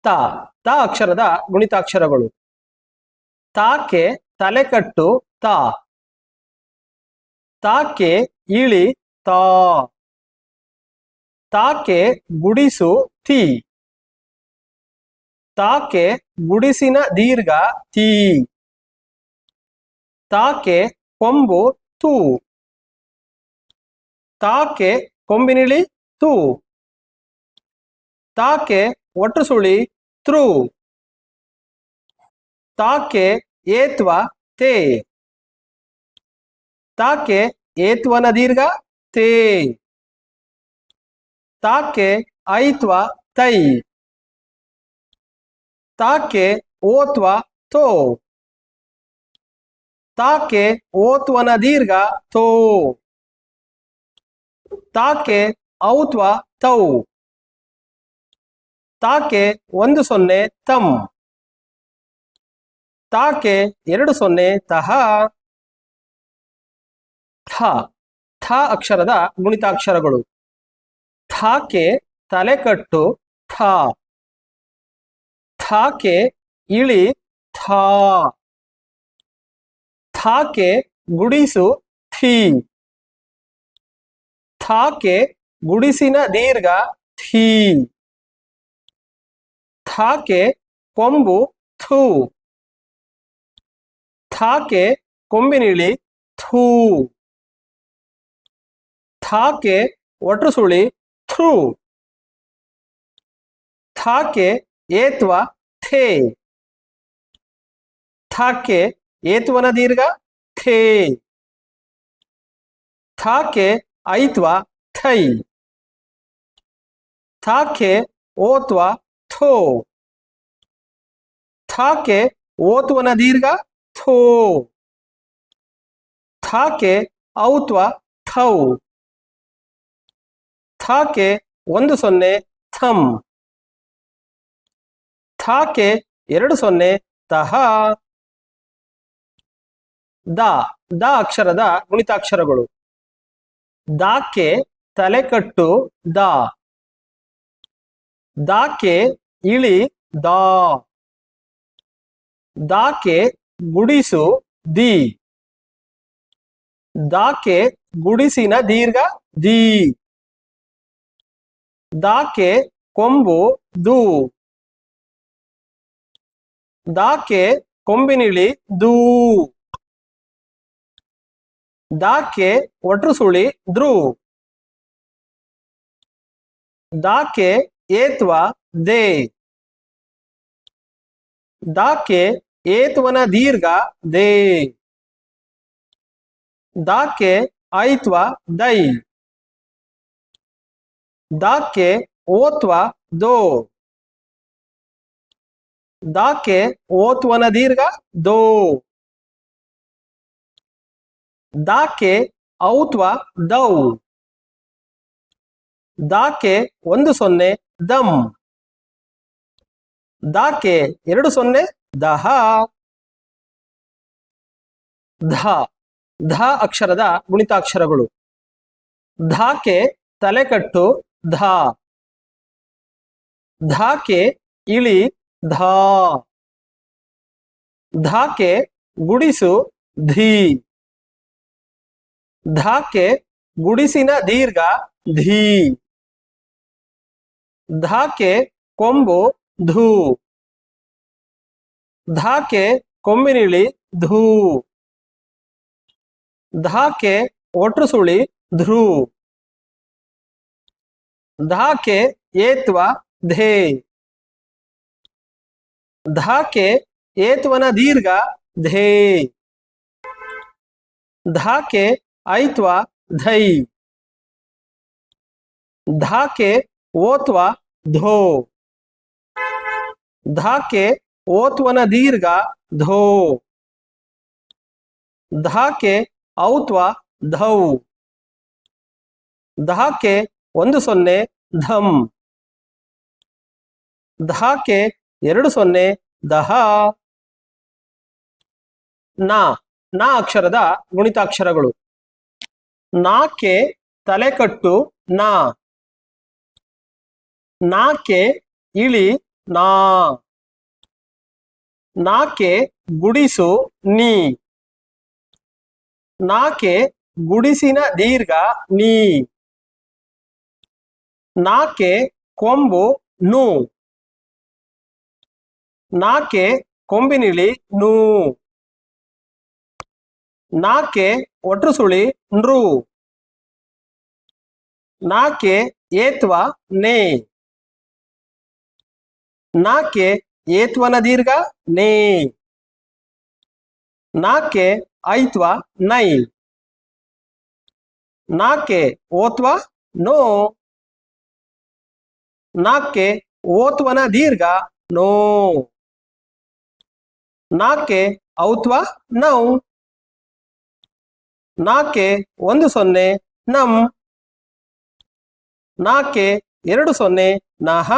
ತ ತ ಅಕ್ಷರದ ಗುಣಿತಾಕ್ಷರಗಳು. ತಾಕೆ ತಲೆಕಟ್ಟು ತ. ತಾಕೆ ಇಳಿ ತಾ. ತಾಕೆ ಗುಡಿಸು ತಿ. ತಾಕೆ ಗುಡಿಸಿನ ದೀರ್ಘ ತಿ. ತಾಕೆ ಕೊಂಬು ತು. ತಾಕೆ ಕೊಂಬಿನಿಳಿ ತು. ತಾಕೆ ಒಟ್ಟು ಸುಳಿ ತ್ರು. ತಾಕೆ ಏತ್ವ ತೇ. ತಾಕೆ ಏತ್ವನ ದೀರ್ಘ ತೇ. ತಾಕೆ ಐತ್ವ ತೈ. ತಾಕೆ ಓತ್ವ ತೋ. ತಾಕೆ ಓತ್ವನ ದೀರ್ಘ ತೋ. ತಾಕೆ ಔತ್ವ ತೌ. ತಾಕೆ 10 ತಂ. ತಾಕೆ 20 ತಹ. ಥ ಥ ಅಕ್ಷರದ ಗುಣಿತಾಕ್ಷರಗಳು. ಥಾಕೆ ತಲೆಕಟ್ಟು ಥ. ಥಾಕೆ ಇಳಿ ಥಾ. ಥಾಕೆ ಗುಡಿಸು ಥಿ. ಥಾಕೆ ಗುಡಿಸಿನ ದೀರ್ಘ ಥಿ. ಥಾಕೆ ಕೊಂಬು ಥೂ. ಥಾಕೆ ಕೊಂಬಿನಿಳಿ ಥೂ. ಥಾಕೆ ಒಟ್ಟು ಸುಳಿ ಥ್ರೂ. ಥಾಕೆ ಏತ್ವ ಥೇ. ಥಾಕೆ ಏತ್ವನ ದೀರ್ಘ ಥೇ. ಥಾಕೆ ಐತ್ವ ಥೈ. ಥಾಕೆ ಓತ್ವ ಥೋ. ಥಾಕೆ ಓತ್ವನ ದೀರ್ಘ ಥೋ. ಥಾಕೆ ಔತ್ವ ಥೌ. ಥಾಕೆ 10 ಥಂ. ಥಾಕೆ 20 ತಹ. ದ ದ ಅಕ್ಷರದ ಗುಣಿತಾಕ್ಷರಗಳು. ದಾಕೆ ತಲೆಕಟ್ಟು ದ. ದಾಕೆ ಇಳಿ ದಾ. ದಾಕೆ ಗುಡಿಸು ದಿ. ದಾಕೆ ಗುಡಿಸಿನ ದೀರ್ಘ ದಿ. ದಾಕೆ ಕೊಂಬು ದು. ದಾಕೆ ಕೊಂಬಿನಿಳಿ ದೂ. ದಾಕೆ ಒಟ್ಟು ಸುಳಿ ದ್ರೂ. ದಾಕೆ ಏತ್ವ ದೇ. ದಾಕೆ ಏತ್ವನ ದೀರ್ಘ ದೇ. ದಾಕೆ ಐತ್ವ ದೈ. ದಾಕೆ ಓತ್ವ ದೋ. ದಾಕೆ ಓತ್ವನ ದೀರ್ಘ ದೋ. ದಾಕೆ ಔತ್ವ ದೌ. ದಾಕೆ 10 ದಂ. ದಾಕೆ 20 ದಹ. ಧ ಧ ಅಕ್ಷರದ ಗುಣಿತಾಕ್ಷರಗಳು. ಧಾಕೆ ತಲೆಕಟ್ಟು ಧಾ. ಧಾಕೆ ಇಳಿ ಧಾ. ಧಾಕೆ ಗುಡಿಸು ಧೀ. ಧಾಕೆ ಗುಡಿಸಿನ ದೀರ್ಘ ಧೀ. ಧಾಕೆ ಕೊಂಬು ಧೂ. ಧಾಕೆ ಕೊಂಬಿನಿಳಿ ಧೂ. ಧಾಕೆ ಒಟ್ಟು ಸುಳಿ ಧ್ರೂ. ಧಾಕೆ ಏತ್ವ ಧೇ. ಧಾಕೆ ಏತ್ವನ ದೀರ್ಘ ಧೇ. ಧಾಕೆ ಐತ್ವ ಧೈ. ಧಾಕೆ ಓತ್ವ ಧೋ. ಧಾಕೆ ಓತ್ವನ ದೀರ್ಘ ಧೋ. ಧಾಕೆ ಔತ್ವ ಧೌ. ಧಾಕೆ 10 ಧಂ. ಧಾಕೆ 20 ದಹ. ನಾ ನಾ ಅಕ್ಷರದ ಗುಣಿತಾಕ್ಷರಗಳು. ನಾಕೆ ತಲೆಕಟ್ಟು ನಾ. ನಾಕೆ ಇಳಿ ನಾ. ನಾಕೆ ಗುಡಿಸು ನೀ. ನಾಕೆ ಗುಡಿಸಿನ ದೀರ್ಘ ನೀ. ನಾಕೆ ಕೊಂಬು ನು. ನಾಕೆ ಕೊಂಬಿನಿಳಿ ನೂ. ನಾಕೆ ಒಟ್ರು ಸುಳಿ ನೃ. ನಾಕೆ ಏತ್ವ ನೇ. ನಾಕೆ ಏತ್ವನ ದೀರ್ಘ ನೇ. ನಾಕೆ ಐತ್ವ ನೈ. ನಾಕೆ ಓತ್ವ ನೋ. ನಾಕೆ ಓತ್ವನ ದೀರ್ಘ ನೋ. ನಾಕೆ ಔತ್ವ ನೌ. ನಾಕೆ 10 ನಂ. ನಾಕೆ 20 ನಹ.